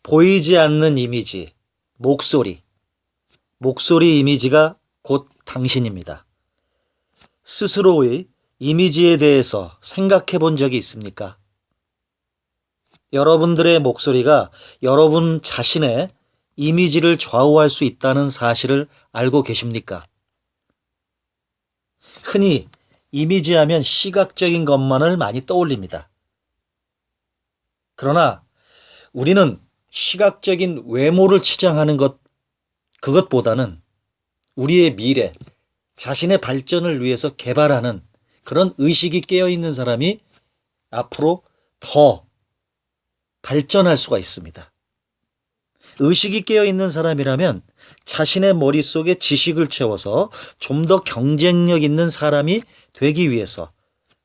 보이지 않는 이미지, 목소리. 목소리 이미지가 곧 당신입니다. 스스로의 이미지에 대해서 생각해 본 적이 있습니까? 여러분들의 목소리가 여러분 자신의 이미지를 좌우할 수 있다는 사실을 알고 계십니까? 흔히 이미지 하면 시각적인 것만을 많이 떠올립니다. 그러나 우리는 시각적인 외모를 치장하는 그것보다는 우리의 미래, 자신의 발전을 위해서 개발하는 그런 의식이 깨어있는 사람이 앞으로 더 발전할 수가 있습니다. 의식이 깨어있는 사람이라면 자신의 머릿속에 지식을 채워서 좀 더 경쟁력 있는 사람이 되기 위해서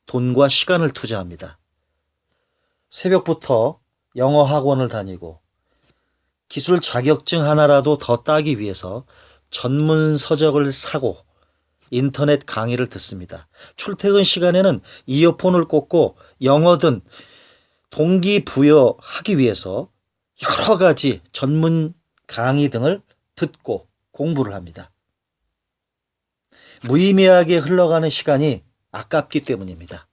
돈과 시간을 투자합니다. 새벽부터 영어 학원을 다니고 기술 자격증 하나라도 더 따기 위해서 전문 서적을 사고 인터넷 강의를 듣습니다. 출퇴근 시간에는 이어폰을 꽂고 영어든 동기부여하기 위해서 여러 가지 전문 강의 등을 듣고 공부를 합니다. 무의미하게 흘러가는 시간이 아깝기 때문입니다.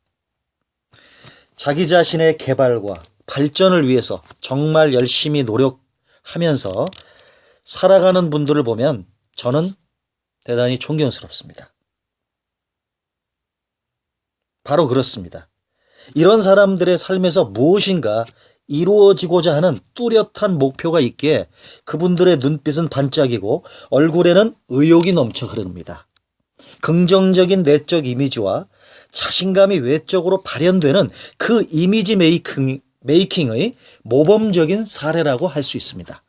자기 자신의 개발과 발전을 위해서 정말 열심히 노력하면서 살아가는 분들을 보면 저는 대단히 존경스럽습니다. 바로 그렇습니다. 이런 사람들의 삶에서 무엇인가 이루어지고자 하는 뚜렷한 목표가 있기에 그분들의 눈빛은 반짝이고 얼굴에는 의욕이 넘쳐 흐릅니다. 긍정적인 내적 이미지와 자신감이 외적으로 발현되는 그 이미지 메이킹의 모범적인 사례라고 할 수 있습니다.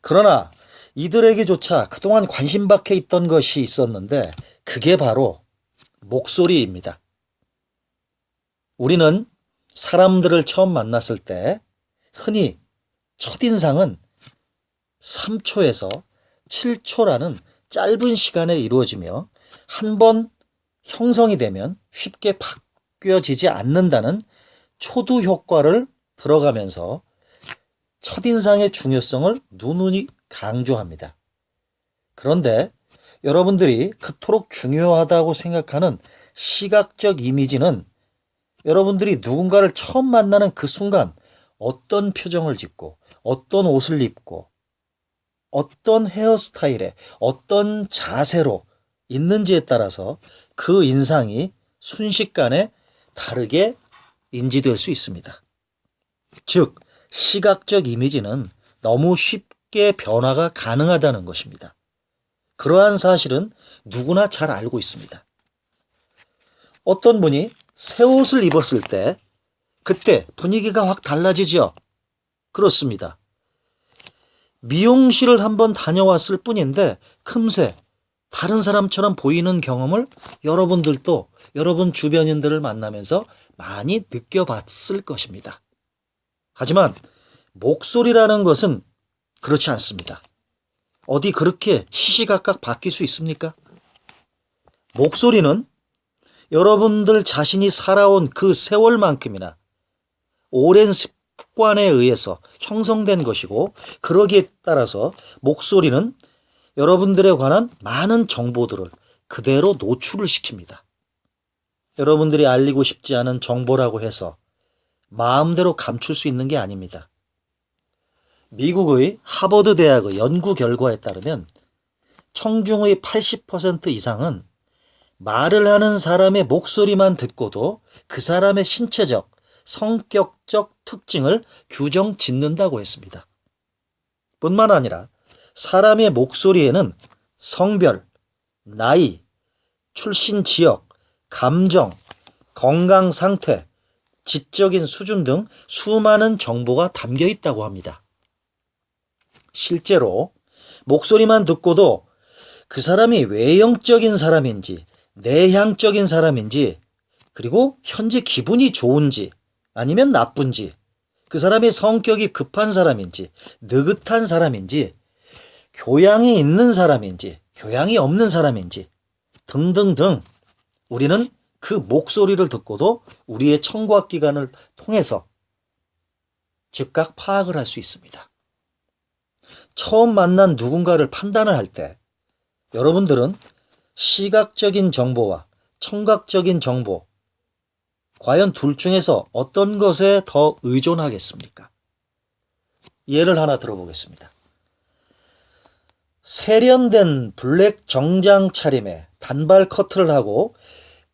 그러나 이들에게조차 그동안 관심 밖에 있던 것이 있었는데 그게 바로 목소리입니다. 우리는 사람들을 처음 만났을 때 흔히 첫인상은 3초에서 7초라는 짧은 시간에 이루어지며 한 번 형성이 되면 쉽게 바뀌어지지 않는다는 초두 효과를 들어가면서 첫인상의 중요성을 누누이 강조합니다. 그런데 여러분들이 그토록 중요하다고 생각하는 시각적 이미지는 여러분들이 누군가를 처음 만나는 그 순간 어떤 표정을 짓고 어떤 옷을 입고 어떤 헤어스타일에 어떤 자세로 있는지에 따라서 그 인상이 순식간에 다르게 인지될 수 있습니다. 즉, 시각적 이미지는 너무 쉽게 변화가 가능하다는 것입니다. 그러한 사실은 누구나 잘 알고 있습니다. 어떤 분이 새 옷을 입었을 때 그때 분위기가 확 달라지죠. 그렇습니다. 미용실을 한번 다녀왔을 뿐인데 금세 다른 사람처럼 보이는 경험을 여러분들도 여러분 주변인들을 만나면서 많이 느껴봤을 것입니다. 하지만 목소리라는 것은 그렇지 않습니다. 어디 그렇게 시시각각 바뀔 수 있습니까? 목소리는 여러분들 자신이 살아온 그 세월만큼이나 오랜 습관에 의해서 형성된 것이고 그러기에 따라서 목소리는 여러분들에 관한 많은 정보들을 그대로 노출을 시킵니다. 여러분들이 알리고 싶지 않은 정보라고 해서 마음대로 감출 수 있는 게 아닙니다. 미국의 하버드 대학의 연구 결과에 따르면 청중의 80% 이상은 말을 하는 사람의 목소리만 듣고도 그 사람의 신체적, 성격적 특징을 규정 짓는다고 했습니다. 뿐만 아니라 사람의 목소리에는 성별, 나이, 출신 지역, 감정, 건강 상태, 지적인 수준 등 수많은 정보가 담겨 있다고 합니다. 실제로 목소리만 듣고도 그 사람이 외형적인 사람인지 내향적인 사람인지 그리고 현재 기분이 좋은지 아니면 나쁜지 그 사람의 성격이 급한 사람인지 느긋한 사람인지 교양이 있는 사람인지 교양이 없는 사람인지 등등등 우리는 그 목소리를 듣고도 우리의 청각기관을 통해서 즉각 파악을 할 수 있습니다. 처음 만난 누군가를 판단을 할 때 여러분들은 시각적인 정보와 청각적인 정보, 과연 둘 중에서 어떤 것에 더 의존하겠습니까? 예를 하나 들어보겠습니다. 세련된 블랙 정장 차림에 단발 커트를 하고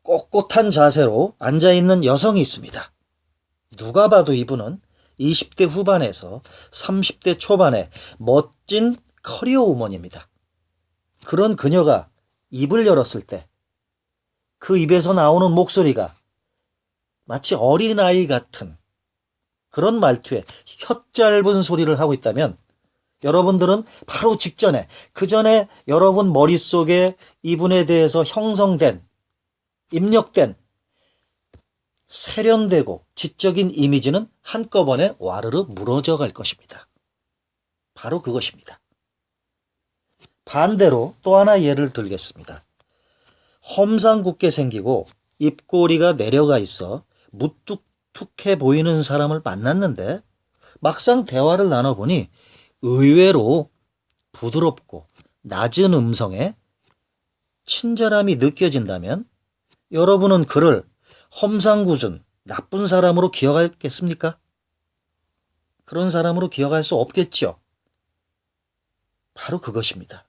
꼿꼿한 자세로 앉아있는 여성이 있습니다. 누가 봐도 이분은 20대 후반에서 30대 초반의 멋진 커리어 우먼입니다. 그런 그녀가 입을 열었을 때 그 입에서 나오는 목소리가 마치 어린아이 같은 그런 말투에 혓짧은 소리를 하고 있다면 여러분들은 바로 직전에 그 전에 여러분 머릿속에 이분에 대해서 형성된 입력된 세련되고 지적인 이미지는 한꺼번에 와르르 무너져 갈 것입니다. 바로 그것입니다. 반대로 또 하나 예를 들겠습니다. 험상궂게 생기고 입꼬리가 내려가 있어 무뚝뚝해 보이는 사람을 만났는데 막상 대화를 나눠보니 의외로 부드럽고 낮은 음성에 친절함이 느껴진다면 여러분은 그를 험상궂은 나쁜 사람으로 기억하겠습니까? 그런 사람으로 기억할 수 없겠죠. 바로 그것입니다.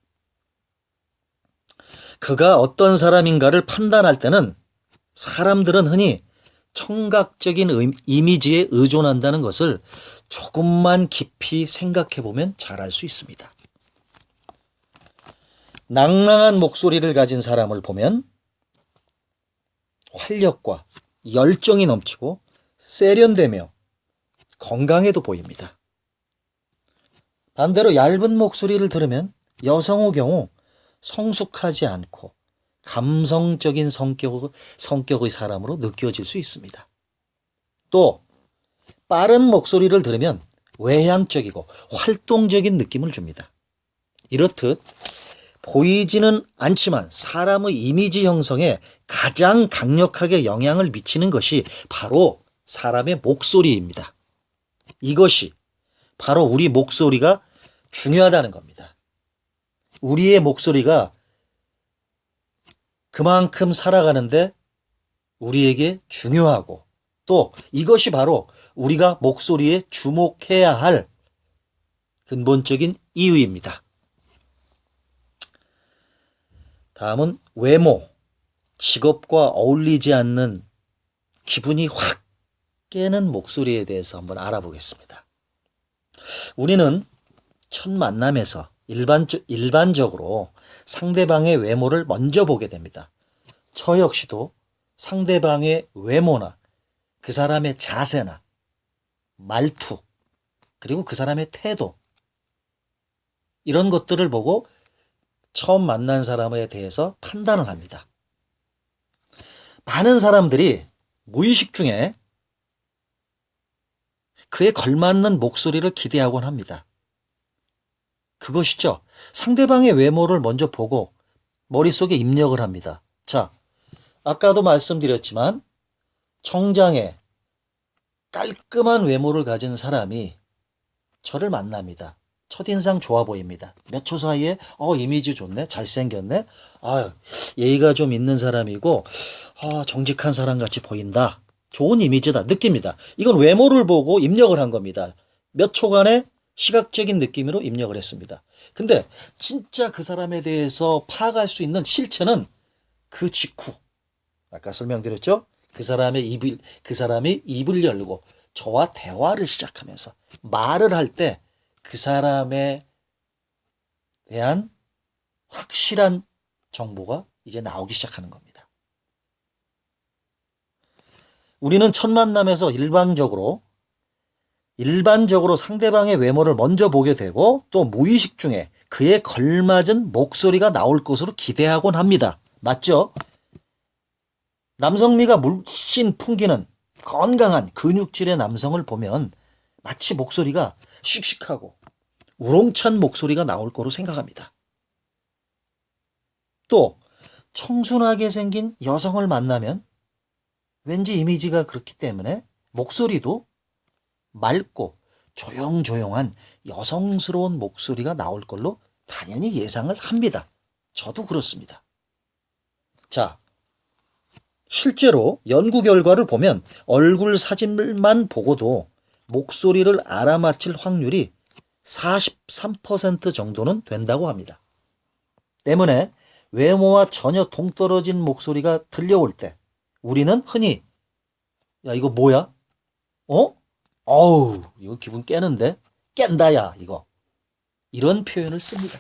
그가 어떤 사람인가를 판단할 때는 사람들은 흔히 청각적인 이미지에 의존한다는 것을 조금만 깊이 생각해 보면 잘 알 수 있습니다. 낭랑한 목소리를 가진 사람을 보면 활력과 열정이 넘치고 세련되며 건강해도 보입니다. 반대로 얇은 목소리를 들으면 여성의 경우 성숙하지 않고 감성적인 성격의 사람으로 느껴질 수 있습니다. 또 빠른 목소리를 들으면 외향적이고 활동적인 느낌을 줍니다. 이렇듯 보이지는 않지만 사람의 이미지 형성에 가장 강력하게 영향을 미치는 것이 바로 사람의 목소리입니다. 이것이 바로 우리 목소리가 중요하다는 겁니다. 우리의 목소리가 그만큼 살아가는데 우리에게 중요하고 또 이것이 바로 우리가 목소리에 주목해야 할 근본적인 이유입니다. 다음은 외모, 직업과 어울리지 않는 기분이 확 깨는 목소리에 대해서 한번 알아보겠습니다. 우리는 첫 만남에서 일반적으로 상대방의 외모를 먼저 보게 됩니다. 저 역시도 상대방의 외모나 그 사람의 자세나 말투 그리고 그 사람의 태도 이런 것들을 보고 처음 만난 사람에 대해서 판단을 합니다. 많은 사람들이 무의식 중에 그에 걸맞는 목소리를 기대하곤 합니다. 그것이죠. 상대방의 외모를 먼저 보고 머릿속에 입력을 합니다. 자, 아까도 말씀드렸지만 정장에 깔끔한 외모를 가진 사람이 저를 만납니다. 첫인상 좋아 보입니다. 몇 초 사이에 이미지 좋네, 잘생겼네, 예의가 좀 있는 사람이고 정직한 사람 같이 보인다. 좋은 이미지다 느낍니다. 이건 외모를 보고 입력을 한 겁니다. 몇 초간의 시각적인 느낌으로 입력을 했습니다. 근데 진짜 그 사람에 대해서 파악할 수 있는 실체는 그 직후, 아까 설명드렸죠? 그 사람이 입을 열고 저와 대화를 시작하면서 말을 할 때 그 사람에 대한 확실한 정보가 이제 나오기 시작하는 겁니다. 우리는 첫 만남에서 일반적으로 상대방의 외모를 먼저 보게 되고 또 무의식 중에 그에 걸맞은 목소리가 나올 것으로 기대하곤 합니다. 맞죠? 남성미가 물씬 풍기는 건강한 근육질의 남성을 보면 마치 목소리가 씩씩하고 우렁찬 목소리가 나올 거로 생각합니다. 또 청순하게 생긴 여성을 만나면 왠지 이미지가 그렇기 때문에 목소리도 맑고 조용조용한 여성스러운 목소리가 나올 걸로 당연히 예상을 합니다. 저도 그렇습니다. 자, 실제로 연구 결과를 보면 얼굴 사진만 보고도 목소리를 알아맞힐 확률이 43% 정도는 된다고 합니다. 때문에 외모와 전혀 동떨어진 목소리가 들려올 때 우리는 흔히 야 이거 뭐야? 어우 이거 기분 깨는데? 깬다야 이거. 이런 표현을 씁니다.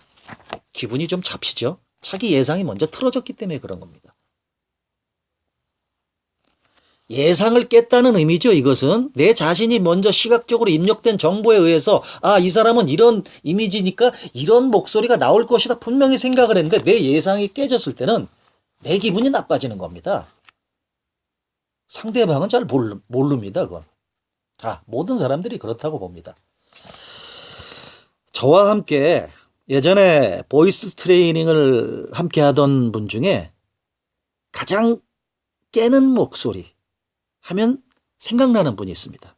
기분이 좀 잡히죠? 자기 예상이 먼저 틀어졌기 때문에 그런 겁니다. 예상을 깼다는 의미죠. 이것은 내 자신이 먼저 시각적으로 입력된 정보에 의해서 이 사람은 이런 이미지니까 이런 목소리가 나올 것이다 분명히 생각을 했는데 내 예상이 깨졌을 때는 내 기분이 나빠지는 겁니다. 상대방은 잘 모릅니다. 그건. 모든 사람들이 그렇다고 봅니다. 저와 함께 예전에 보이스 트레이닝을 함께 하던 분 중에 가장 깨는 목소리 하면 생각나는 분이 있습니다.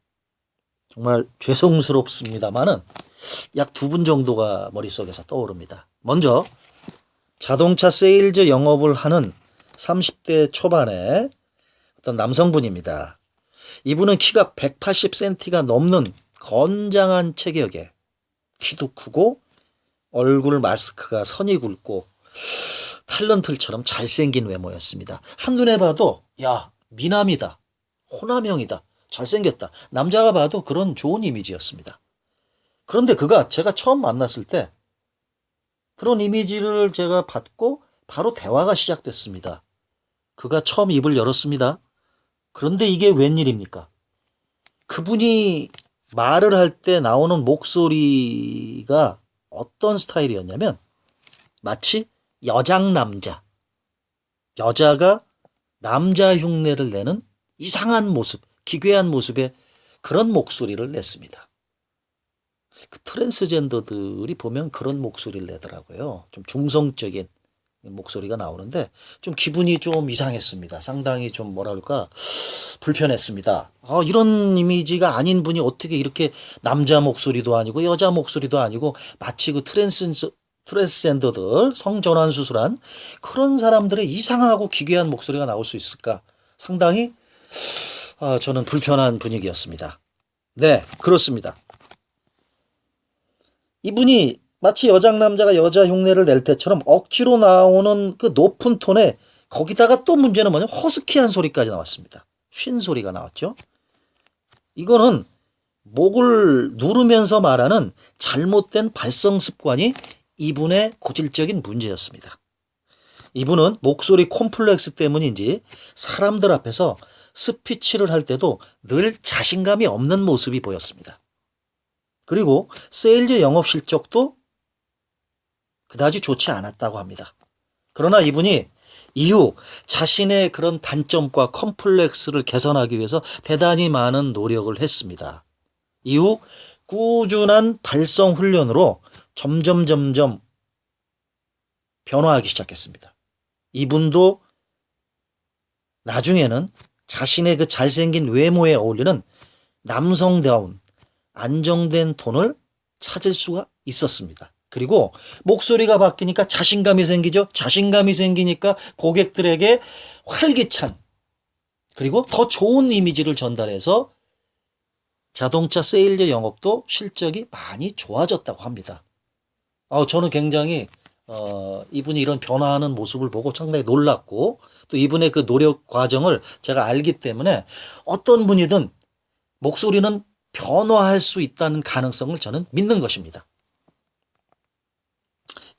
정말 죄송스럽습니다만은 약 2분 정도가 머릿속에서 떠오릅니다. 먼저 자동차 세일즈 영업을 하는 30대 초반의 어떤 남성분입니다. 이분은 키가 180cm가 넘는 건장한 체격에 키도 크고 얼굴 마스크가 선이 굵고 탤런트처럼 잘생긴 외모였습니다. 한눈에 봐도 야 미남이다. 호남형이다. 잘생겼다. 남자가 봐도 그런 좋은 이미지였습니다. 그런데 제가 처음 만났을 때 그런 이미지를 제가 받고 바로 대화가 시작됐습니다. 그가 처음 입을 열었습니다. 그런데 이게 웬일입니까? 그분이 말을 할 때 나오는 목소리가 어떤 스타일이었냐면 마치 여장남자, 여자가 남자 흉내를 내는 이상한 모습, 기괴한 모습의 그런 목소리를 냈습니다. 그 트랜스젠더들이 보면 그런 목소리를 내더라고요. 좀 중성적인 목소리가 나오는데 좀 기분이 좀 이상했습니다. 상당히 좀 뭐랄까 불편했습니다. 이런 이미지가 아닌 분이 어떻게 이렇게 남자 목소리도 아니고 여자 목소리도 아니고 마치 그 트랜스젠더들 성전환 수술한 그런 사람들의 이상하고 기괴한 목소리가 나올 수 있을까? 상당히 저는 불편한 분위기였습니다. 네, 그렇습니다. 이분이 마치 여장남자가 여자 흉내를 낼 때처럼 억지로 나오는 그 높은 톤에 거기다가 또 문제는 뭐냐면 허스키한 소리까지 나왔습니다. 쉰 소리가 나왔죠. 이거는 목을 누르면서 말하는 잘못된 발성 습관이 이분의 고질적인 문제였습니다. 이분은 목소리 콤플렉스 때문인지 사람들 앞에서 스피치를 할 때도 늘 자신감이 없는 모습이 보였습니다. 그리고 세일즈 영업 실적도 그다지 좋지 않았다고 합니다. 그러나 이분이 이후 자신의 그런 단점과 컴플렉스를 개선하기 위해서 대단히 많은 노력을 했습니다. 이후 꾸준한 발성 훈련으로 점점 변화하기 시작했습니다. 이분도 나중에는 자신의 그 잘생긴 외모에 어울리는 남성다운 안정된 톤을 찾을 수가 있었습니다. 그리고 목소리가 바뀌니까 자신감이 생기죠. 자신감이 생기니까 고객들에게 활기찬 그리고 더 좋은 이미지를 전달해서 자동차 세일즈 영업도 실적이 많이 좋아졌다고 합니다. 저는 굉장히 이분이 이런 변화하는 모습을 보고 상당히 놀랐고 또 이분의 그 노력 과정을 제가 알기 때문에 어떤 분이든 목소리는 변화할 수 있다는 가능성을 저는 믿는 것입니다.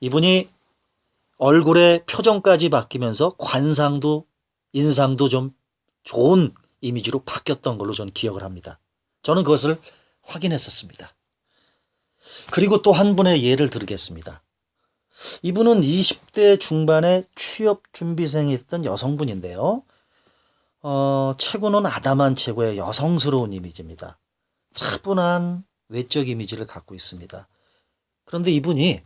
이분이 얼굴의 표정까지 바뀌면서 관상도 인상도 좀 좋은 이미지로 바뀌었던 걸로 저는 기억을 합니다. 저는 그것을 확인했었습니다. 그리고 또 한 분의 예를 들겠습니다. 이분은 20대 중반의 취업준비생이었던 여성분인데요. 체구는 아담한 체구의 여성스러운 이미지입니다. 차분한 외적 이미지를 갖고 있습니다. 그런데 이분이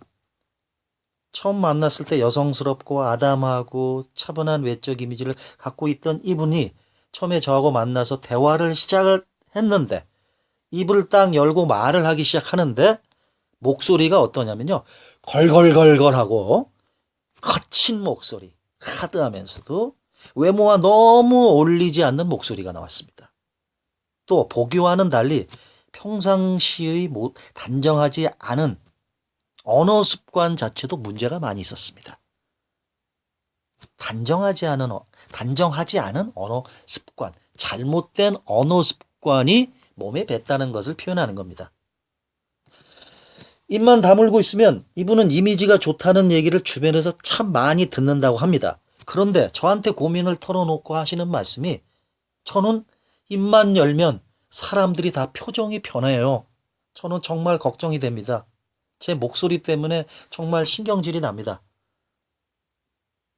처음 만났을 때 여성스럽고 아담하고 차분한 외적 이미지를 갖고 있던 이분이 처음에 저하고 만나서 대화를 시작을 했는데 입을 딱 열고 말을 하기 시작하는데 목소리가 어떠냐면요. 걸걸걸걸하고 거친 목소리, 하드하면서도 외모와 너무 어울리지 않는 목소리가 나왔습니다. 또 보기와는 달리 평상시의 단정하지 않은 언어 습관 자체도 문제가 많이 있었습니다. 단정하지 않은 언어 습관, 잘못된 언어 습관이 몸에 뱄다는 것을 표현하는 겁니다. 입만 다물고 있으면 이분은 이미지가 좋다는 얘기를 주변에서 참 많이 듣는다고 합니다. 그런데 저한테 고민을 털어놓고 하시는 말씀이 저는 입만 열면 사람들이 다 표정이 변해요. 저는 정말 걱정이 됩니다. 제 목소리 때문에 정말 신경질이 납니다.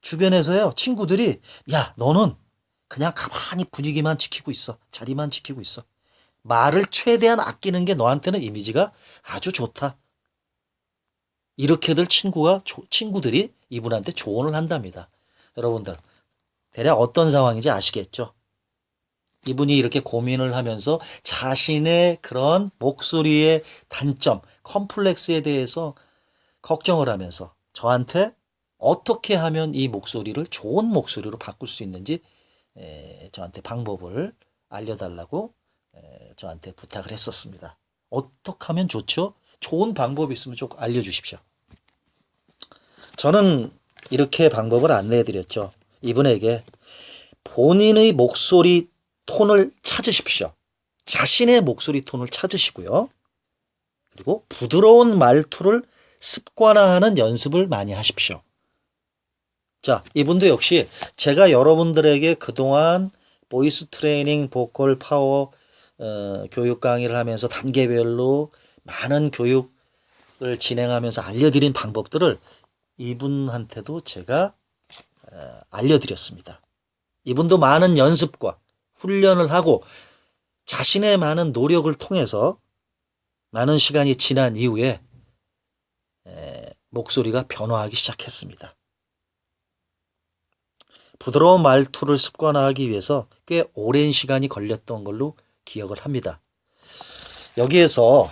주변에서요, 친구들이 야, 너는 그냥 가만히 분위기만 지키고 있어. 자리만 지키고 있어. 말을 최대한 아끼는 게 너한테는 이미지가 아주 좋다. 이렇게들 친구들이 이분한테 조언을 한답니다. 여러분들, 대략 어떤 상황인지 아시겠죠? 이분이 이렇게 고민을 하면서 자신의 그런 목소리의 단점, 컴플렉스에 대해서 걱정을 하면서 저한테 어떻게 하면 이 목소리를 좋은 목소리로 바꿀 수 있는지 저한테 방법을 알려달라고 저한테 부탁을 했었습니다. 어떻게 하면 좋죠? 좋은 방법이 있으면 좀 알려주십시오. 저는 이렇게 방법을 안내해드렸죠. 이분에게 본인의 목소리 톤을 찾으십시오. 자신의 목소리 톤을 찾으시고요. 그리고 부드러운 말투를 습관화하는 연습을 많이 하십시오. 자, 이분도 역시 제가 여러분들에게 그동안 보이스 트레이닝, 보컬 파워 교육 강의를 하면서 단계별로 많은 교육을 진행하면서 알려드린 방법들을 이분한테도 제가 알려드렸습니다. 이분도 많은 연습과 훈련을 하고 자신의 많은 노력을 통해서 많은 시간이 지난 이후에 목소리가 변화하기 시작했습니다. 부드러운 말투를 습관화하기 위해서 꽤 오랜 시간이 걸렸던 걸로 기억을 합니다. 여기에서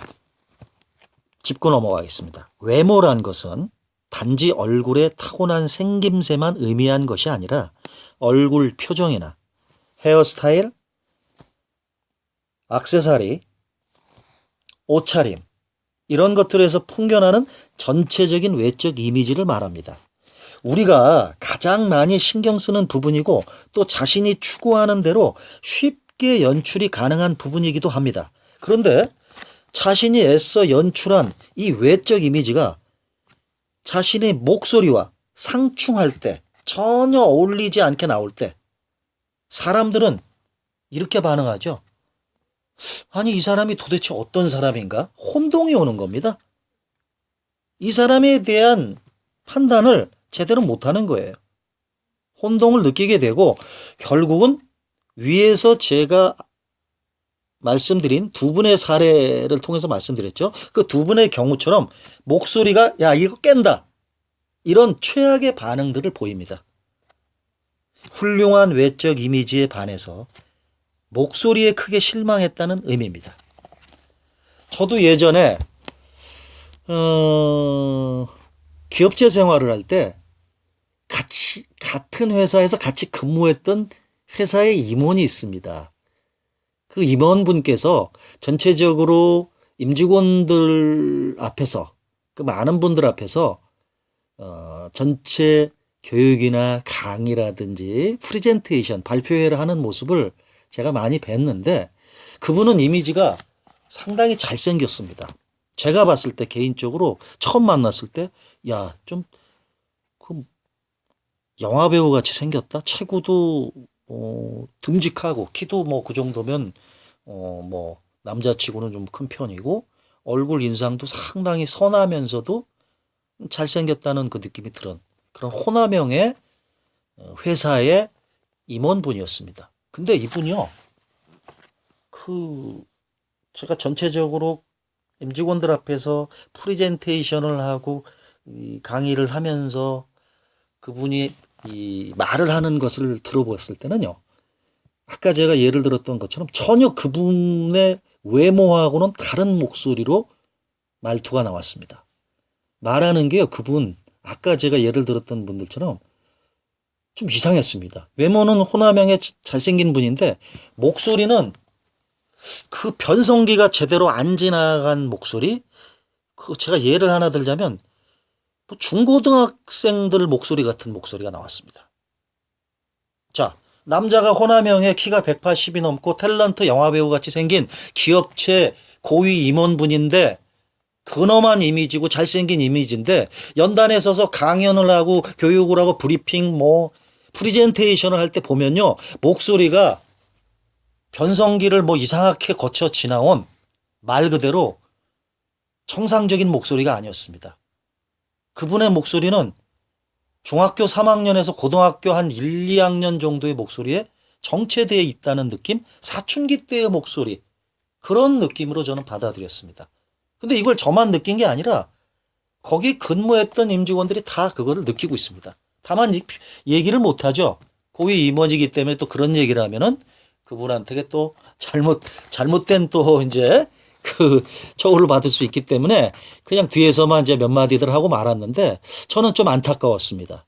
짚고 넘어가겠습니다. 외모란 것은 단지 얼굴의 타고난 생김새만 의미한 것이 아니라 얼굴 표정이나 헤어스타일, 액세서리, 옷차림 이런 것들에서 풍겨나는 전체적인 외적 이미지를 말합니다. 우리가 가장 많이 신경 쓰는 부분이고 또 자신이 추구하는 대로 쉽게 연출이 가능한 부분이기도 합니다. 그런데 자신이 애써 연출한 이 외적 이미지가 자신의 목소리와 상충할 때, 전혀 어울리지 않게 나올 때 사람들은 이렇게 반응하죠. 아니, 이 사람이 도대체 어떤 사람인가? 혼동이 오는 겁니다. 이 사람에 대한 판단을 제대로 못하는 거예요. 혼동을 느끼게 되고 결국은 위에서 제가 말씀드린 두 분의 사례를 통해서 말씀드렸죠. 그 두 분의 경우처럼 목소리가 야 이거 깬다. 이런 최악의 반응들을 보입니다. 훌륭한 외적 이미지에 반해서 목소리에 크게 실망했다는 의미입니다. 저도 예전에 기업체 생활을 할 때 같은 회사에서 같이 근무했던 회사의 임원이 있습니다. 그 임원분께서 전체적으로 임직원들 앞에서 그 많은 분들 앞에서 전체 교육이나 강의라든지 프레젠테이션 발표회를 하는 모습을 제가 많이 뵀는데 그분은 이미지가 상당히 잘생겼습니다. 제가 봤을 때 개인적으로 처음 만났을 때 야, 좀 그 영화배우 같이 생겼다. 체구도 듬직하고 키도 뭐 그 정도면 뭐 남자치고는 좀 큰 편이고 얼굴 인상도 상당히 선하면서도 잘생겼다는 그 느낌이 들은 그런 호남형의 회사의 임원분이었습니다. 근데 이분이요, 제가 전체적으로 임직원들 앞에서 프레젠테이션을 하고 강의를 하면서 그분이 이 말을 하는 것을 들어보았을 때는요, 아까 제가 예를 들었던 것처럼 전혀 그분의 외모하고는 다른 목소리로 말투가 나왔습니다. 말하는 게요, 그분 아까 제가 예를 들었던 분들처럼 좀 이상했습니다. 외모는 호남형의 잘생긴 분인데 목소리는 그 변성기가 제대로 안 지나간 목소리. 그 제가 예를 하나 들자면 뭐 중고등학생들 목소리 같은 목소리가 나왔습니다. 자, 남자가 호남형의 키가 180이 넘고 탤런트 영화배우 같이 생긴 기업체 고위 임원분인데 근엄한 이미지고 잘생긴 이미지인데 연단에 서서 강연을 하고 교육을 하고 브리핑 뭐 프리젠테이션을 할 때 보면요, 목소리가 변성기를 뭐 이상하게 거쳐 지나온 말 그대로 정상적인 목소리가 아니었습니다. 그분의 목소리는 중학교 3학년에서 고등학교 한 1, 2학년 정도의 목소리에 정체되어 있다는 느낌? 사춘기 때의 목소리. 그런 느낌으로 저는 받아들였습니다. 근데 이걸 저만 느낀 게 아니라 거기 근무했던 임직원들이 다 그거를 느끼고 있습니다. 다만 얘기를 못하죠. 고위 임원이기 때문에 또 그런 얘기를 하면은 그분한테 또 잘못된 또 이제 그 처우를 받을 수 있기 때문에 그냥 뒤에서만 이제 몇 마디들 하고 말았는데 저는 좀 안타까웠습니다.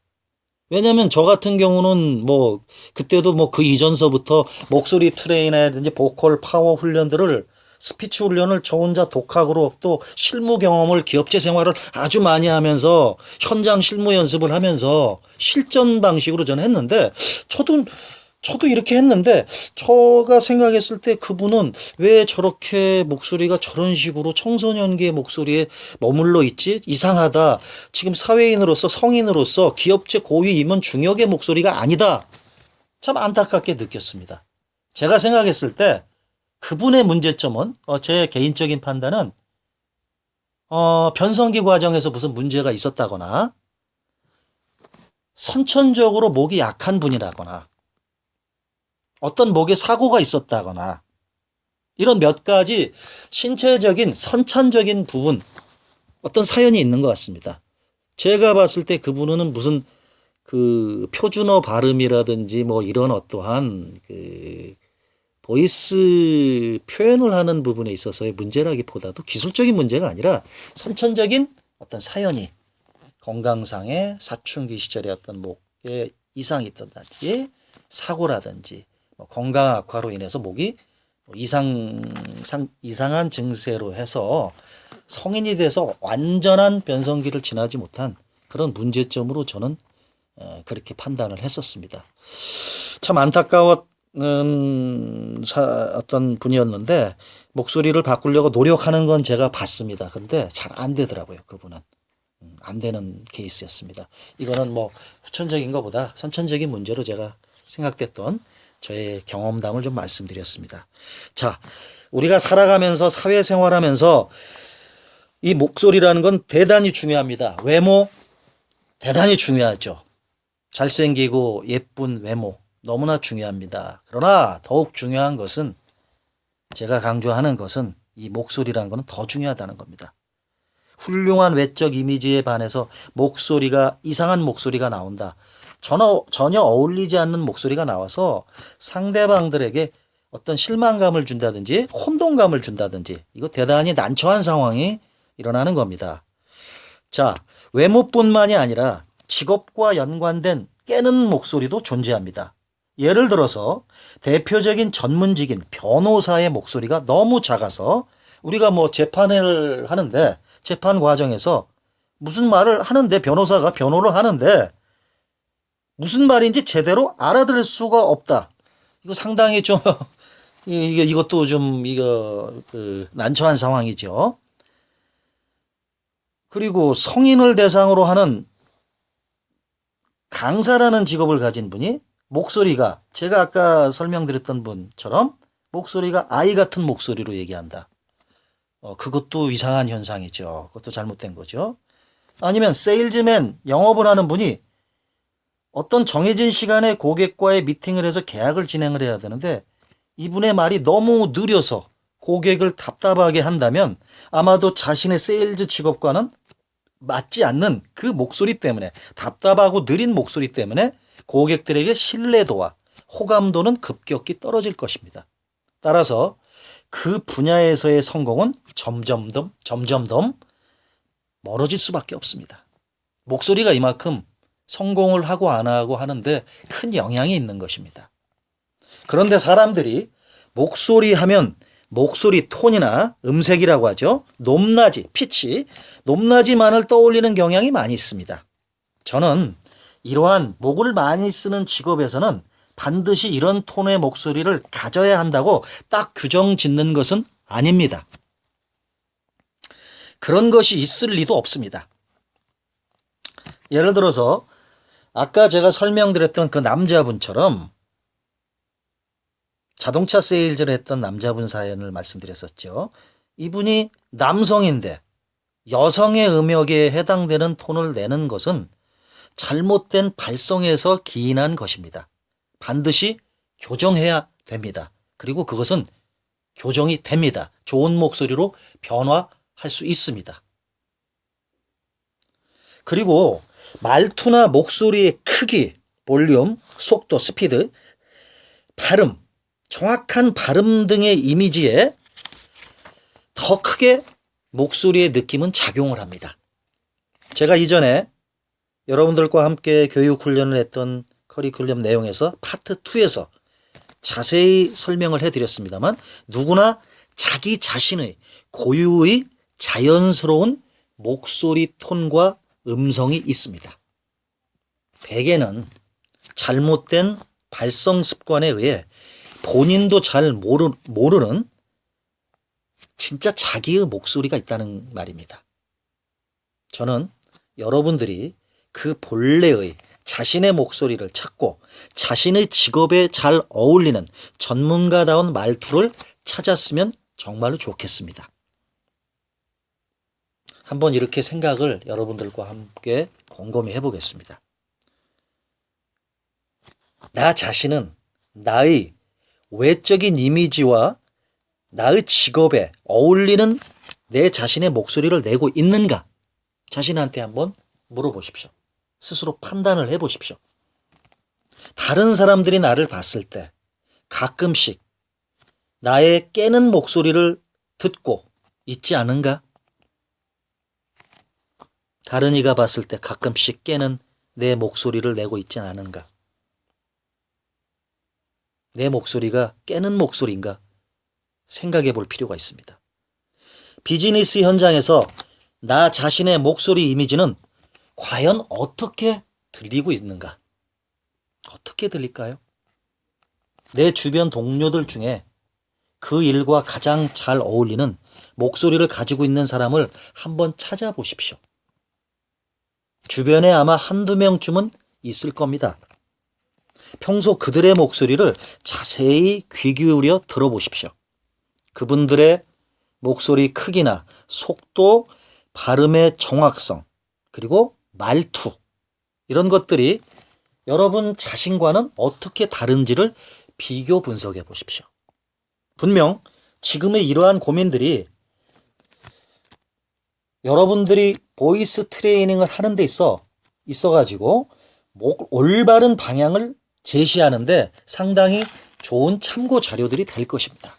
왜냐하면 저 같은 경우는 뭐 그때도 뭐 그 이전서부터 목소리 트레이너라든지 보컬 파워 훈련들을 스피치 훈련을 저 혼자 독학으로 또 실무 경험을 기업체 생활을 아주 많이 하면서 현장 실무 연습을 하면서 실전 방식으로 저는 했는데 저도 이렇게 했는데 제가 생각했을 때 그분은 왜 저렇게 목소리가 저런 식으로 청소년기의 목소리에 머물러 있지? 이상하다. 지금 사회인으로서 성인으로서 기업체 고위 임원 중역의 목소리가 아니다. 참 안타깝게 느꼈습니다. 제가 생각했을 때 그분의 문제점은 제 개인적인 판단은 변성기 과정에서 무슨 문제가 있었다거나 선천적으로 목이 약한 분이라거나 어떤 목에 사고가 있었다거나 이런 몇 가지 신체적인 선천적인 부분 어떤 사연이 있는 것 같습니다. 제가 봤을 때 그분은 무슨 그 표준어 발음이라든지 뭐 이런 어떠한 그 보이스 표현을 하는 부분에 있어서의 문제라기보다도 기술적인 문제가 아니라 선천적인 어떤 사연이 건강상의 사춘기 시절에 어떤 목에 이상이 있다든지 사고라든지 건강 악화로 인해서 목이 이상한 증세로 해서 성인이 돼서 완전한 변성기를 지나지 못한 그런 문제점으로 저는 그렇게 판단을 했었습니다. 참 안타까웠던 어떤 분이었는데 목소리를 바꾸려고 노력하는 건 제가 봤습니다. 그런데 잘 안 되더라고요. 그분은. 안 되는 케이스였습니다. 이거는 뭐 후천적인 것보다 선천적인 문제로 제가 생각됐던 저의 경험담을 좀 말씀드렸습니다. 자, 우리가 살아가면서 사회생활하면서 이 목소리라는 건 대단히 중요합니다. 외모 대단히 중요하죠. 잘생기고 예쁜 외모 너무나 중요합니다. 그러나 더욱 중요한 것은 제가 강조하는 것은 이 목소리라는 것은 더 중요하다는 겁니다. 훌륭한 외적 이미지에 반해서 목소리가 이상한 목소리가 나온다. 전혀 어울리지 않는 목소리가 나와서 상대방들에게 어떤 실망감을 준다든지 혼동감을 준다든지 이거 대단히 난처한 상황이 일어나는 겁니다. 자, 외모뿐만이 아니라 직업과 연관된 깨는 목소리도 존재합니다. 예를 들어서 대표적인 전문직인 변호사의 목소리가 너무 작아서 우리가 뭐 재판을 하는데 재판 과정에서 무슨 말을 하는데 변호사가 변호를 하는데 무슨 말인지 제대로 알아들을 수가 없다. 이거 상당히 좀 이것도 좀 난처한 상황이죠. 그리고 성인을 대상으로 하는 강사라는 직업을 가진 분이 목소리가 제가 아까 설명드렸던 분처럼 목소리가 아이 같은 목소리로 얘기한다. 그것도 이상한 현상이죠. 그것도 잘못된 거죠. 아니면 세일즈맨 영업을 하는 분이 어떤 정해진 시간에 고객과의 미팅을 해서 계약을 진행을 해야 되는데 이분의 말이 너무 느려서 고객을 답답하게 한다면 아마도 자신의 세일즈 직업과는 맞지 않는 그 목소리 때문에 답답하고 느린 목소리 때문에 고객들에게 신뢰도와 호감도는 급격히 떨어질 것입니다. 따라서 그 분야에서의 성공은 점점 더 멀어질 수밖에 없습니다. 목소리가 이만큼 성공을 하고 안 하고 하는데 큰 영향이 있는 것입니다. 그런데 사람들이 목소리 하면 목소리 톤이나 음색이라고 하죠. 높낮이, 피치, 높낮이만을 떠올리는 경향이 많이 있습니다. 저는 이러한 목을 많이 쓰는 직업에서는 반드시 이런 톤의 목소리를 가져야 한다고 딱 규정 짓는 것은 아닙니다. 그런 것이 있을 리도 없습니다. 예를 들어서 아까 제가 설명드렸던 그 남자분처럼 자동차 세일즈를 했던 남자분 사연을 말씀드렸었죠. 이분이 남성인데 여성의 음역에 해당되는 톤을 내는 것은 잘못된 발성에서 기인한 것입니다. 반드시 교정해야 됩니다. 그리고 그것은 교정이 됩니다. 좋은 목소리로 변화할 수 있습니다. 그리고 말투나 목소리의 크기, 볼륨, 속도, 스피드, 발음, 정확한 발음 등의 이미지에 더 크게 목소리의 느낌은 작용을 합니다. 제가 이전에 여러분들과 함께 교육 훈련을 했던 커리큘럼 내용에서 파트 2에서 자세히 설명을 해드렸습니다만 누구나 자기 자신의 고유의 자연스러운 목소리 톤과 음성이 있습니다. 대개는 잘못된 발성 습관에 의해 본인도 잘 모르는 진짜 자기의 목소리가 있다는 말입니다. 저는 여러분들이 그 본래의 자신의 목소리를 찾고 자신의 직업에 잘 어울리는 전문가다운 말투를 찾았으면 정말로 좋겠습니다. 한번 이렇게 생각을 여러분들과 함께 곰곰이 해보겠습니다. 나 자신은 나의 외적인 이미지와 나의 직업에 어울리는 내 자신의 목소리를 내고 있는가? 자신한테 한번 물어보십시오. 스스로 판단을 해보십시오. 다른 사람들이 나를 봤을 때 가끔씩 나의 깨는 목소리를 듣고 있지 않은가? 다른 이가 봤을 때 가끔씩 깨는 내 목소리를 내고 있지 않은가? 내 목소리가 깨는 목소리인가? 생각해 볼 필요가 있습니다. 비즈니스 현장에서 나 자신의 목소리 이미지는 과연 어떻게 들리고 있는가? 어떻게 들릴까요? 내 주변 동료들 중에 그 일과 가장 잘 어울리는 목소리를 가지고 있는 사람을 한번 찾아보십시오. 주변에 아마 한두 명쯤은 있을 겁니다. 평소 그들의 목소리를 자세히 귀 기울여 들어보십시오. 그분들의 목소리 크기나 속도, 발음의 정확성, 그리고 말투, 이런 것들이 여러분 자신과는 어떻게 다른지를 비교 분석해 보십시오. 분명 지금의 이러한 고민들이 여러분들이 보이스 트레이닝을 하는 데 있어가지고 올바른 방향을 제시하는데 상당히 좋은 참고 자료들이 될 것입니다.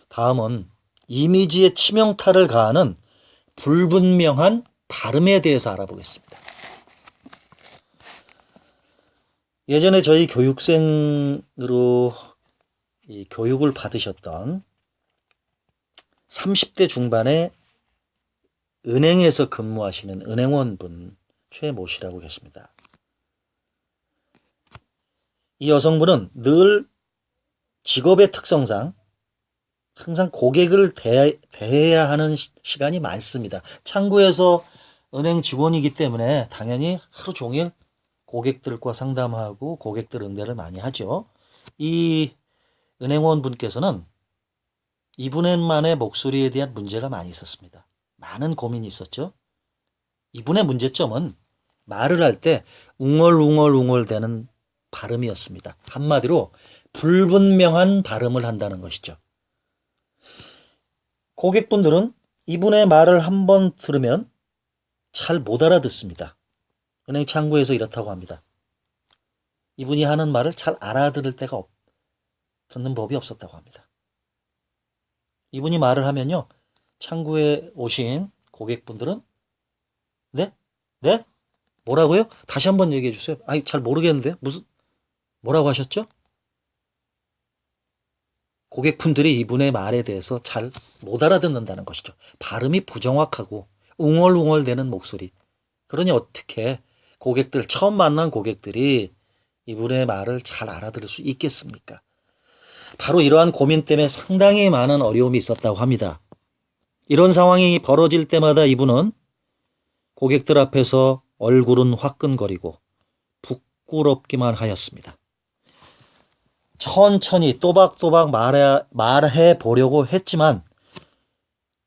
다음은 이미지에 치명타를 가하는 불분명한 발음에 대해서 알아보겠습니다. 예전에 저희 교육생으로 이 교육을 받으셨던 30대 중반의 은행에서 근무하시는 은행원분 최모 씨라고 계십니다. 이 여성분은 늘 직업의 특성상 항상 고객을 대해야 하는 시간이 많습니다. 창구에서 은행 직원이기 때문에 당연히 하루 종일 고객들과 상담하고 고객들 응대를 많이 하죠. 이 은행원 분께서는 이분만의 목소리에 대한 문제가 많이 있었습니다. 많은 고민이 있었죠. 이분의 문제점은 말을 할 때 웅얼웅얼 대는 발음이었습니다. 한마디로 불분명한 발음을 한다는 것이죠. 고객분들은 이분의 말을 한번 들으면 잘 못 알아듣습니다. 은행 창구에서 이렇다고 합니다. 이분이 하는 말을 잘 알아들을 때가 듣는 법이 없었다고 합니다. 이분이 말을 하면요. 창구에 오신 고객분들은 네? 네? 뭐라고요? 다시 한번 얘기해 주세요. 아니, 잘 모르겠는데요. 뭐라고 하셨죠? 고객분들이 이분의 말에 대해서 잘 못 알아듣는다는 것이죠. 발음이 부정확하고 웅얼웅얼대는 목소리. 그러니 어떻게 고객들, 처음 만난 고객들이 이분의 말을 잘 알아들을 수 있겠습니까? 바로 이러한 고민 때문에 상당히 많은 어려움이 있었다고 합니다. 이런 상황이 벌어질 때마다 이분은 고객들 앞에서 얼굴은 화끈거리고 부끄럽기만 하였습니다. 천천히 또박또박 말해 보려고 했지만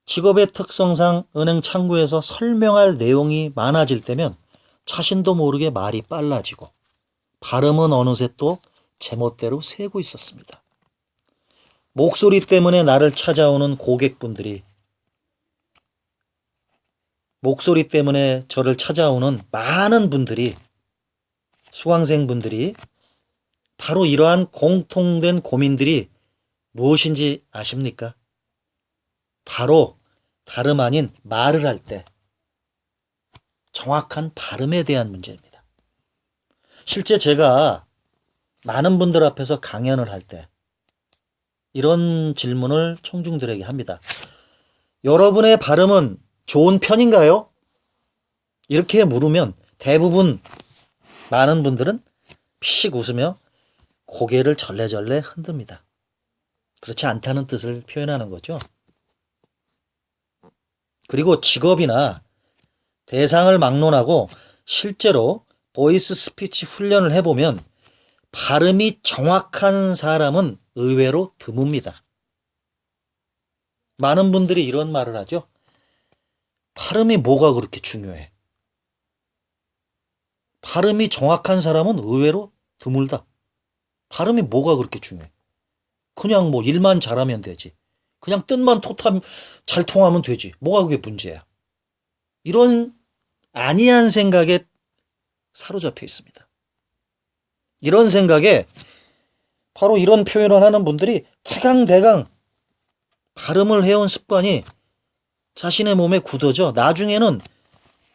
직업의 특성상 은행 창구에서 설명할 내용이 많아질 때면 자신도 모르게 말이 빨라지고 발음은 어느새 또 제멋대로 새고 있었습니다. 목소리 때문에 나를 찾아오는 고객분들이, 목소리 때문에 저를 찾아오는 많은 분들이, 수강생분들이 바로 이러한 공통된 고민들이 무엇인지 아십니까? 바로 다름 아닌 말을 할 때 정확한 발음에 대한 문제입니다. 실제 제가 많은 분들 앞에서 강연을 할 때 이런 질문을 청중들에게 합니다. 여러분의 발음은 좋은 편인가요? 이렇게 물으면 대부분 많은 분들은 피식 웃으며 고개를 절레절레 흔듭니다. 그렇지 않다는 뜻을 표현하는 거죠. 그리고 직업이나 대상을 막론하고 실제로 보이스 스피치 훈련을 해보면 발음이 정확한 사람은 의외로 드뭅니다. 많은 분들이 이런 말을 하죠. 발음이 뭐가 그렇게 중요해? 발음이 정확한 사람은 의외로 드물다. 발음이 뭐가 그렇게 중요해? 그냥 뭐 일만 잘하면 되지. 그냥 뜻만 잘 통하면 되지. 뭐가 그게 문제야? 이런 아니한 생각에 사로잡혀 있습니다. 이런 생각에 바로 이런 표현을 하는 분들이 대강 발음을 해온 습관이 자신의 몸에 굳어져 나중에는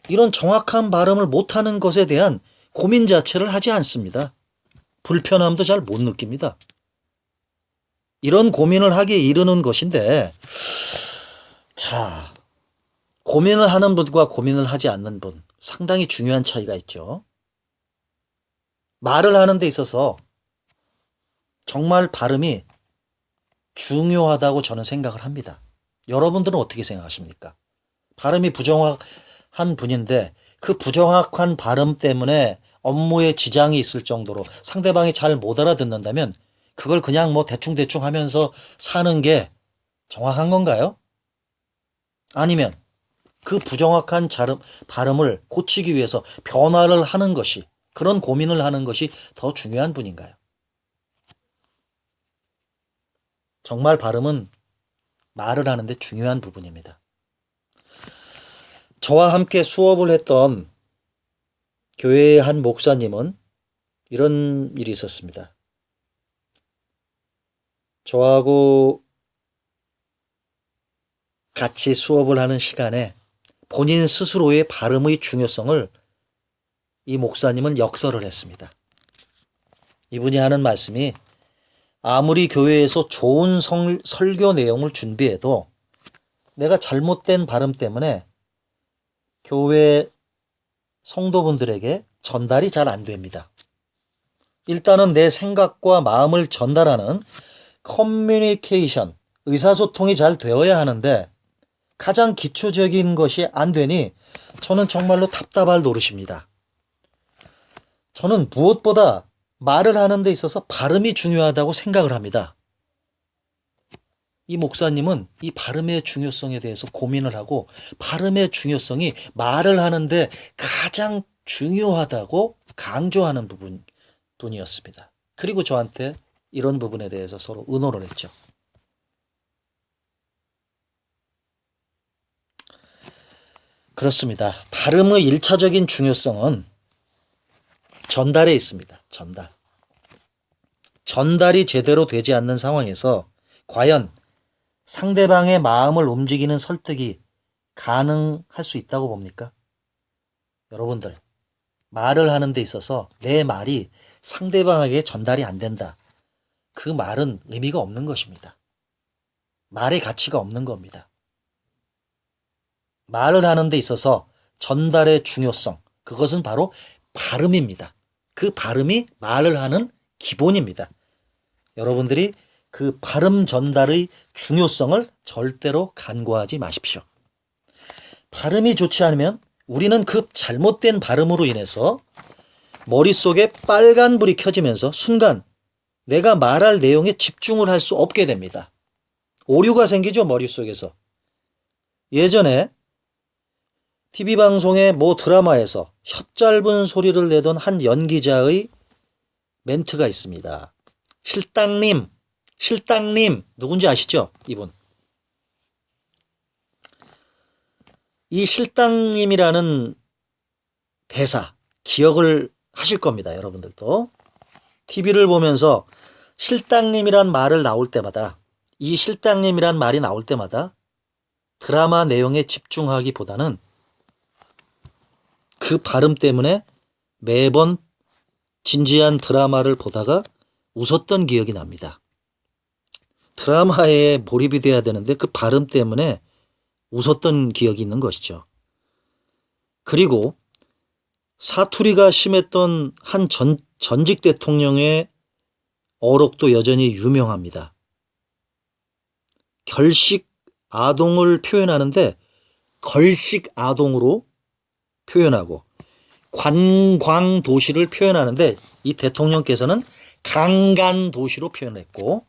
이런 정확한 발음을 못하는 것에 대한 고민 자체를 하지 않습니다. 불편함도 잘 못 느낍니다. 이런 고민을 하기에 이르는 것인데, 자, 고민을 하는 분과 고민을 하지 않는 분, 상당히 중요한 차이가 있죠. 말을 하는 데 있어서 정말 발음이 중요하다고 저는 생각을 합니다. 여러분들은 어떻게 생각하십니까? 발음이 부정확한 분인데 그 부정확한 발음 때문에 업무에 지장이 있을 정도로 상대방이 잘 못 알아듣는다면 그걸 그냥 뭐 대충 하면서 사는 게 정확한 건가요? 아니면 그 부정확한 발음을 고치기 위해서 변화를 하는 것이, 그런 고민을 하는 것이 더 중요한 분인가요? 정말 발음은 말을 하는데 중요한 부분입니다. 저와 함께 수업을 했던 교회의 한 목사님은 이런 일이 있었습니다. 저하고 같이 수업을 하는 시간에 본인 스스로의 발음의 중요성을 이 목사님은 역설을 했습니다. 이분이 하는 말씀이 아무리 교회에서 좋은 설교 내용을 준비해도 내가 잘못된 발음 때문에 교회 성도분들에게 전달이 잘 안 됩니다. 일단은 내 생각과 마음을 전달하는 커뮤니케이션, 의사소통이 잘 되어야 하는데 가장 기초적인 것이 안 되니 저는 정말로 답답할 노릇입니다. 저는 무엇보다 말을 하는 데 있어서 발음이 중요하다고 생각을 합니다. 이 목사님은 이 발음의 중요성에 대해서 고민을 하고 발음의 중요성이 말을 하는데 가장 중요하다고 강조하는 분이었습니다. 그리고 저한테 이런 부분에 대해서 서로 의논을 했죠. 그렇습니다. 발음의 1차적인 중요성은 전달에 있습니다. 전달. 전달이 제대로 되지 않는 상황에서 과연 상대방의 마음을 움직이는 설득이 가능할 수 있다고 봅니까? 여러분들, 말을 하는 데 있어서 내 말이 상대방에게 전달이 안 된다. 그 말은 의미가 없는 것입니다. 말의 가치가 없는 겁니다. 말을 하는 데 있어서 전달의 중요성, 그것은 바로 발음입니다. 그 발음이 말을 하는 기본입니다. 여러분들이 그 발음 전달의 중요성을 절대로 간과하지 마십시오. 발음이 좋지 않으면 우리는 그 잘못된 발음으로 인해서 머릿속에 빨간불이 켜지면서 순간 내가 말할 내용에 집중을 할 수 없게 됩니다. 오류가 생기죠, 머릿속에서. 예전에 TV방송의 모 드라마에서 혓짧은 소리를 내던 한 연기자의 멘트가 있습니다. 실장님, 실장님, 누군지 아시죠? 이분. 이 실장님이라는 대사, 기억을 하실 겁니다. 여러분들도. TV를 보면서 실장님이란 말을 나올 때마다, 이 실장님이란 말이 나올 때마다 드라마 내용에 집중하기보다는 그 발음 때문에 매번 진지한 드라마를 보다가 웃었던 기억이 납니다. 드라마에 몰입이 돼야 되는데 그 발음 때문에 웃었던 기억이 있는 것이죠. 그리고 사투리가 심했던 한 전직 대통령의 어록도 여전히 유명합니다. 결식 아동을 표현하는데 걸식 아동으로 표현하고, 관광도시를 표현하는데 이 대통령께서는 강간도시로 표현했고,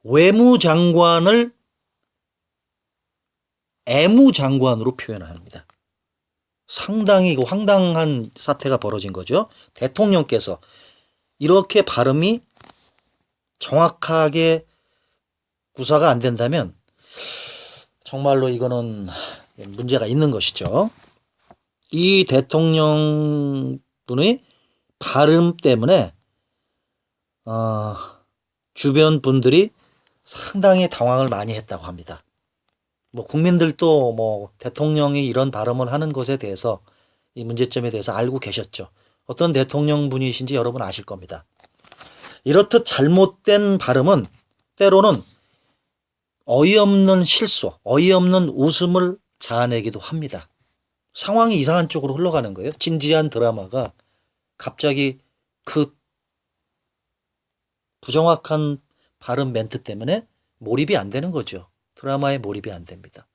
외무장관을 애무장관으로 표현합니다. 상당히 황당한 사태가 벌어진 거죠. 대통령께서 이렇게 발음이 정확하게 구사가 안 된다면 정말로 이거는 문제가 있는 것이죠. 이 대통령분의 발음 때문에 주변 분들이 상당히 당황을 많이 했다고 합니다. 국민들도 대통령이 이런 발음을 하는 것에 대해서, 이 문제점에 대해서 알고 계셨죠. 어떤 대통령 분이신지 여러분 아실 겁니다. 이렇듯 잘못된 발음은 때로는 어이없는 실수, 어이없는 웃음을 자아내기도 합니다. 상황이 이상한 쪽으로 흘러가는 거예요. 진지한 드라마가 갑자기 그 부정확한 발음 멘트 때문에 몰입이 안 되는 거죠. 드라마에 몰입이 안 됩니다.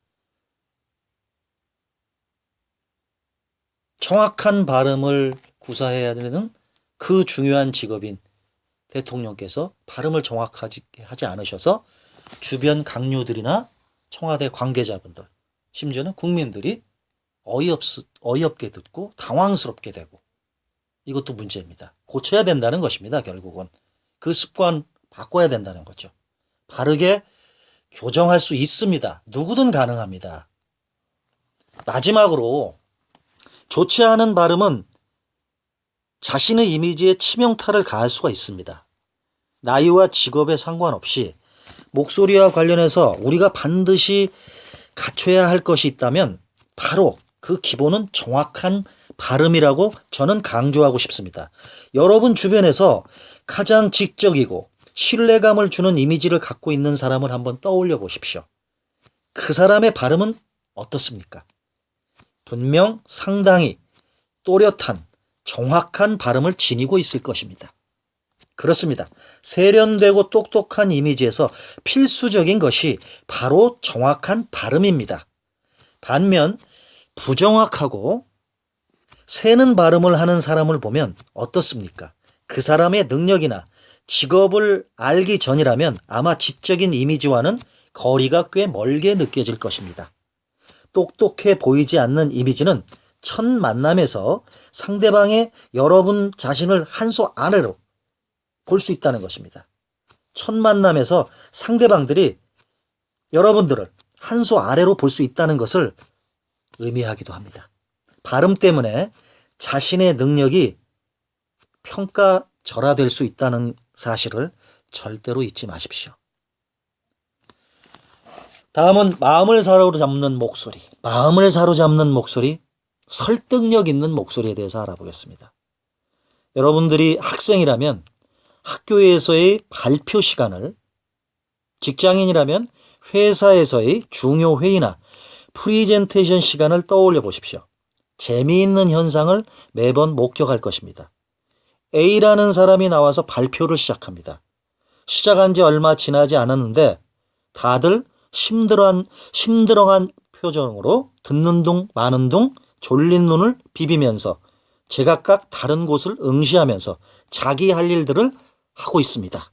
정확한 발음을 구사해야 되는 그 중요한 직업인 대통령께서 발음을 정확하게 하지 않으셔서 주변 강요들이나 청와대 관계자분들, 심지어는 국민들이 어이없게 듣고 당황스럽게 되고, 이것도 문제입니다. 고쳐야 된다는 것입니다. 결국은 그 습관 바꿔야 된다는 거죠. 바르게 교정할 수 있습니다. 누구든 가능합니다. 마지막으로, 좋지 않은 발음은 자신의 이미지에 치명타를 가할 수가 있습니다. 나이와 직업에 상관없이 목소리와 관련해서 우리가 반드시 갖춰야 할 것이 있다면 바로 그 기본은 정확한 발음이라고 저는 강조하고 싶습니다. 여러분 주변에서 가장 지적이고 신뢰감을 주는 이미지를 갖고 있는 사람을 한번 떠올려 보십시오. 그 사람의 발음은 어떻습니까? 분명 상당히 또렷한 정확한 발음을 지니고 있을 것입니다. 그렇습니다. 세련되고 똑똑한 이미지에서 필수적인 것이 바로 정확한 발음입니다. 반면 부정확하고 새는 발음을 하는 사람을 보면 어떻습니까? 그 사람의 능력이나 직업을 알기 전이라면 아마 지적인 이미지와는 거리가 꽤 멀게 느껴질 것입니다. 똑똑해 보이지 않는 이미지는 첫 만남에서 상대방의 여러분 자신을 한 수 아래로 볼 수 있다는 것입니다. 첫 만남에서 상대방들이 여러분들을 한 수 아래로 볼 수 있다는 것을 의미하기도 합니다. 발음 때문에 자신의 능력이 절하될 수 있다는 사실을 절대로 잊지 마십시오. 다음은 마음을 사로잡는 목소리. 마음을 사로잡는 목소리, 설득력 있는 목소리에 대해서 알아보겠습니다. 여러분들이 학생이라면 학교에서의 발표 시간을, 직장인이라면 회사에서의 중요 회의나 프리젠테이션 시간을 떠올려 보십시오. 재미있는 현상을 매번 목격할 것입니다. A라는 사람이 나와서 발표를 시작합니다. 시작한 지 얼마 지나지 않았는데 다들 심드렁한 표정으로 듣는 둥 마는 둥 졸린 눈을 비비면서 제각각 다른 곳을 응시하면서 자기 할 일들을 하고 있습니다.